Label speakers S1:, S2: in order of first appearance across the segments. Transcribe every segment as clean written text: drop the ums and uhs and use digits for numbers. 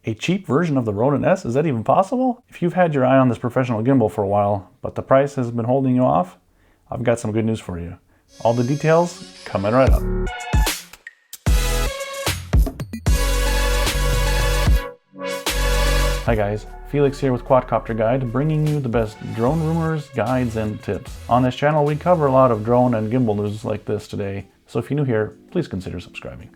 S1: A cheap version of the Ronin S? Is that even possible? If you've had your eye on this professional gimbal for a while, but the price has been holding you off, I've got some good news for you. All the details coming right up. Hi guys, Felix here with Quadcopterguide, bringing you the best drone rumors, guides, and tips. On this channel, we cover a lot of drone and gimbal news like this today, so if you're new here, please consider subscribing.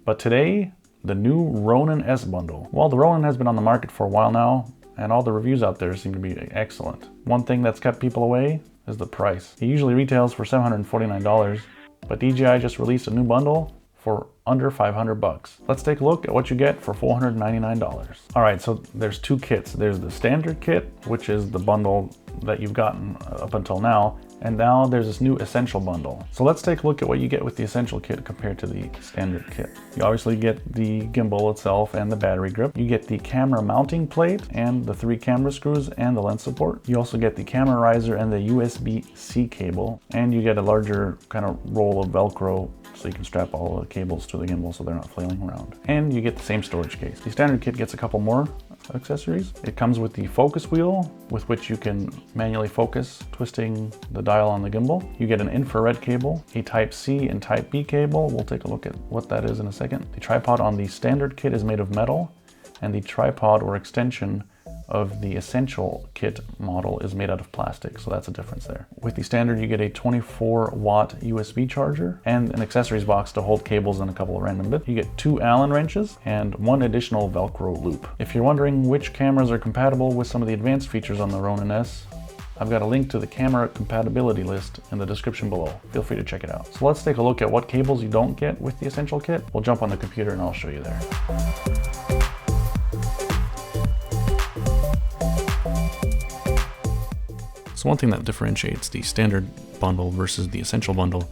S1: But today, the new Ronin S Bundle. Well, the Ronin has been on the market for a while now, and all the reviews out there seem to be excellent. One thing that's kept people away is the price. It usually retails for $749, but DJI just released a new bundle for under 500 bucks. Let's take a look at what you get for $499. All right, so there's two kits. There's the standard kit, which is the bundle that you've gotten up until now, and now there's this new essential bundle. So let's take a look at what you get with the essential kit compared to the standard kit. You obviously get the gimbal itself and the battery grip. You get the camera mounting plate and the 3 camera screws and the lens support. You also get the camera riser and the USB-C cable, and you get a larger kind of roll of Velcro so you can strap all the cables to the gimbal so they're not flailing around. And you get the same storage case. The standard kit gets a couple more accessories. It comes with the focus wheel with which you can manually focus, twisting the dial on the gimbal. You get an infrared cable, a Type C and Type B cable. We'll take a look at what that is in a second. The tripod on the standard kit is made of metal, and the tripod or extension of the essential kit model is made out of plastic, so that's a difference there. With the standard, you get a 24-watt USB charger and an accessories box to hold cables and a couple of random bits. You get 2 Allen wrenches and 1 additional Velcro loop. If you're wondering which cameras are compatible with some of the advanced features on the Ronin S, I've got a link to the camera compatibility list in the description below. Feel free to check it out. So let's take a look at what cables you don't get with the essential kit. We'll jump on the computer and I'll show you there. So one thing that differentiates the standard bundle versus the essential bundle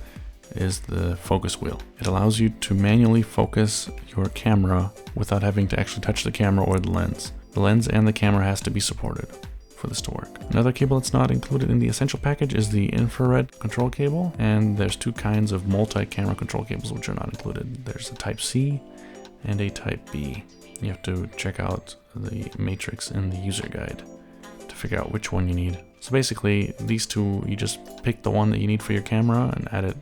S1: is the focus wheel. It allows you to manually focus your camera without having to actually touch the camera or the lens. The lens and the camera has to be supported for this to work. Another cable that's not included in the essential package is the infrared control cable, and there's 2 kinds of multi-camera control cables which are not included. There's a Type C and a Type B. You have to check out the matrix in the user guide to figure out which one you need. So basically, these 2, you just pick the one that you need for your camera and add it,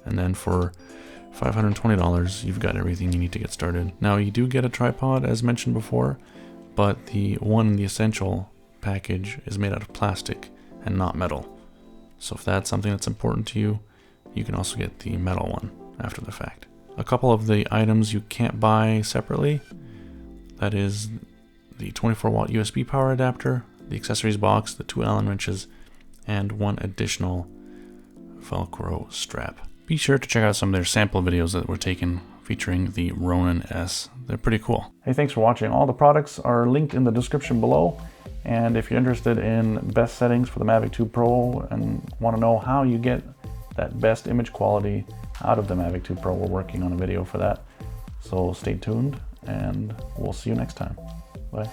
S1: and then for $520, you've got everything you need to get started. Now, you do get a tripod, as mentioned before, but the one in the essential package is made out of plastic and not metal. So if that's something that's important to you, you can also get the metal one after the fact. A couple of the items you can't buy separately, that is the 24-watt USB power adapter, the accessories box, the 2 Allen wrenches, and 1 additional Velcro strap. Be sure to check out some of their sample videos that were taken featuring the Ronin S. They're pretty cool. Hey, thanks for watching. All the products are linked in the description below. And if you're interested in best settings for the Mavic 2 Pro and want to know how you get that best image quality out of the Mavic 2 Pro, we're working on a video for that. So stay tuned and we'll see you next time. Bye.